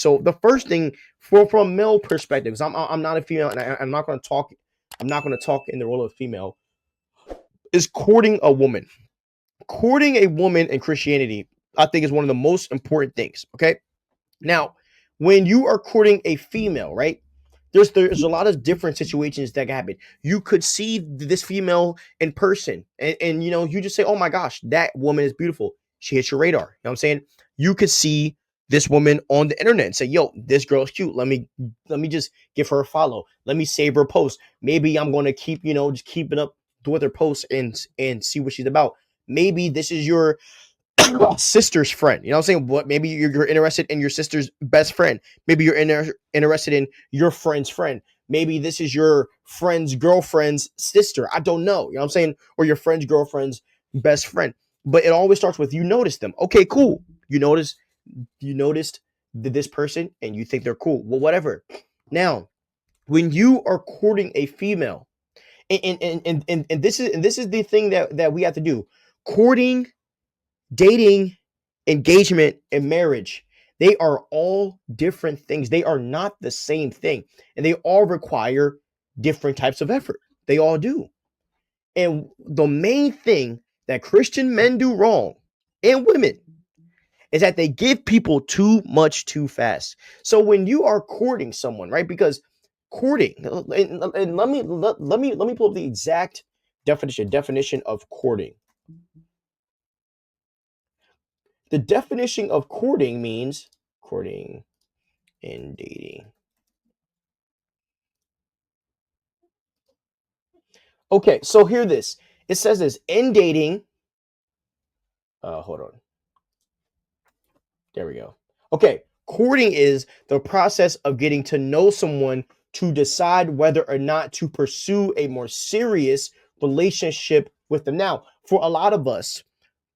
So the first thing from a male perspective, because I'm not a female, and I'm not going to talk. I'm not going to talk in the role of a female. Is courting a woman. Courting a woman in Christianity, I think, is one of the most important things. Okay. Now, when you are courting a female, right? There's a lot of different situations that can happen. You could see this female in person, and you just say, "Oh my gosh, that woman is beautiful." She hits your radar. You know what I'm saying? You could see this woman on the internet and say, "Yo, this girl's cute. Let me just give her a follow. Let me save her post. Maybe I'm going to keep just keeping up with her posts and see what she's about. Maybe this is your sister's friend. You know what I'm saying? What maybe you're interested in your sister's best friend. Maybe you're interested in your friend's friend. Maybe this is your friend's girlfriend's sister. I don't know. You know what I'm saying? Or your friend's girlfriend's best friend. But it always starts with you notice them. Okay, cool. You noticed this person and you think they're cool. Well, whatever. Now, when you are courting a female, and this is the thing that we have to do. Courting, dating, engagement, and marriage, they are all different things. They are not the same thing, and they all require different types of effort. They all do. And the main thing that Christian men do wrong, and women, is that they give people too much too fast. So when you are courting someone, right? Because courting, and let me pull up the exact definition of courting. The definition of courting means courting and dating. Okay, so hear this. It says this in dating. Hold on. There we go. Okay, courting is the process of getting to know someone to decide whether or not to pursue a more serious relationship with them. Now, for a lot of us,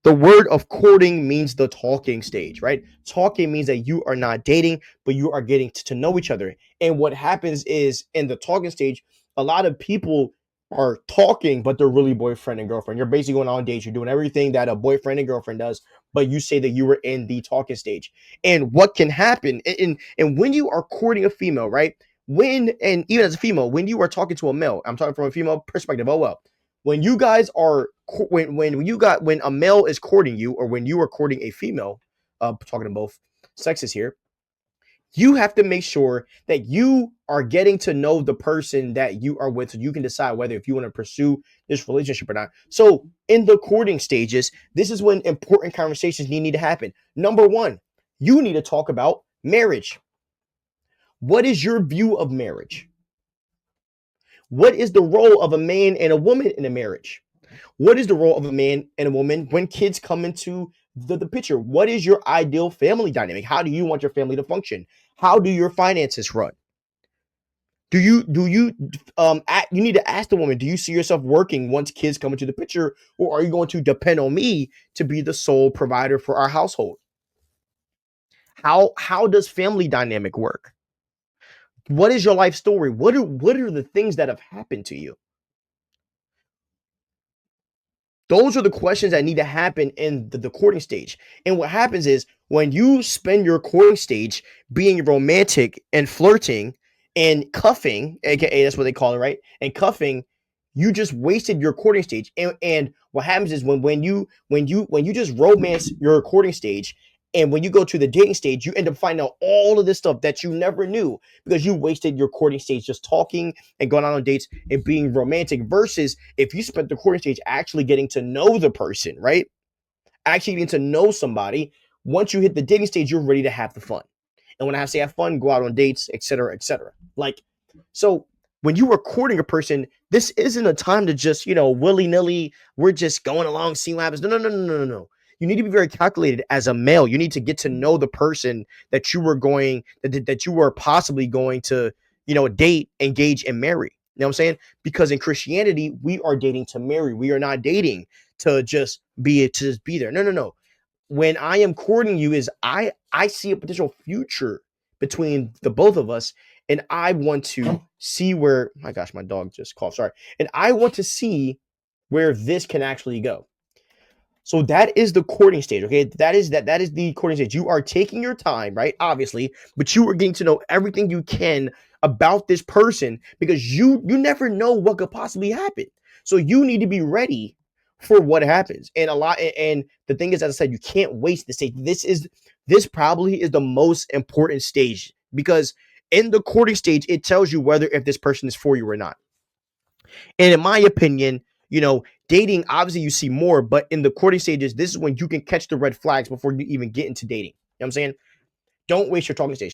the word of courting means the talking stage, right? Talking means that you are not dating, but you are getting to know each other. And what happens is in the talking stage, a lot of people are talking, but they're really boyfriend and girlfriend. You're basically going on dates. You're doing everything that a boyfriend and girlfriend does, but you say that you were in the talking stage. And what can happen, and when you are courting a female, right? And even as a female, when you are talking to a male, I'm talking from a female perspective. Oh well, when you guys are when a male is courting you, or when you are courting a female, talking to both sexes here, you have to make sure that you are getting to know the person that you are with, so you can decide whether if you want to pursue this relationship or not. So in the courting stages, this is when important conversations need to happen. Number one, you need to talk about marriage. What is your view of marriage? What is the role of a man and a woman in a marriage? What is the role of a man and a woman when kids come into the picture? What is your ideal family dynamic? How do you want your family to function? How do your finances run? You need to ask the woman, do you see yourself working once kids come into the picture, or are you going to depend on me to be the sole provider for our household? How does family dynamic work? What is your life story? What are the things that have happened to you? Those are the questions that need to happen in the courting stage. And what happens is when you spend your courting stage being romantic and flirting and cuffing, aka that's what they call it, right? And cuffing, you just wasted your courting stage. And what happens is when you just romance your courting stage, and when you go to the dating stage, you end up finding out all of this stuff that you never knew because you wasted your courting stage just talking and going out on dates and being romantic, versus if you spent the courting stage actually getting to know the person, right? Actually getting to know somebody. Once you hit the dating stage, you're ready to have the fun. And when I say have fun, go out on dates, etc., etc. Like, so when you are courting a person, this isn't a time to just, willy nilly, we're just going along, seeing what happens. No, no, no, no, no, no. You need to be very calculated as a male. You need to get to know the person that you were possibly going to, date, engage, and marry. You know what I'm saying? Because in Christianity, we are dating to marry. We are not dating to just be there. No, no, no. When I am courting you, is I see a potential future between the both of us, and I want to see where, my gosh, my dog just coughed. Sorry. And I want to see where this can actually go. So that is the courting stage. Okay. That is the courting stage. You are taking your time, right? Obviously, but you are getting to know everything you can about this person because you never know what could possibly happen. So you need to be ready for what happens. And the thing is, as I said, you can't waste the stage. This probably is the most important stage because in the courting stage, it tells you whether if this person is for you or not. And in my opinion, dating, obviously you see more, but in the courting stages, this is when you can catch the red flags before you even get into dating. You know what I'm saying? Don't waste your talking stage.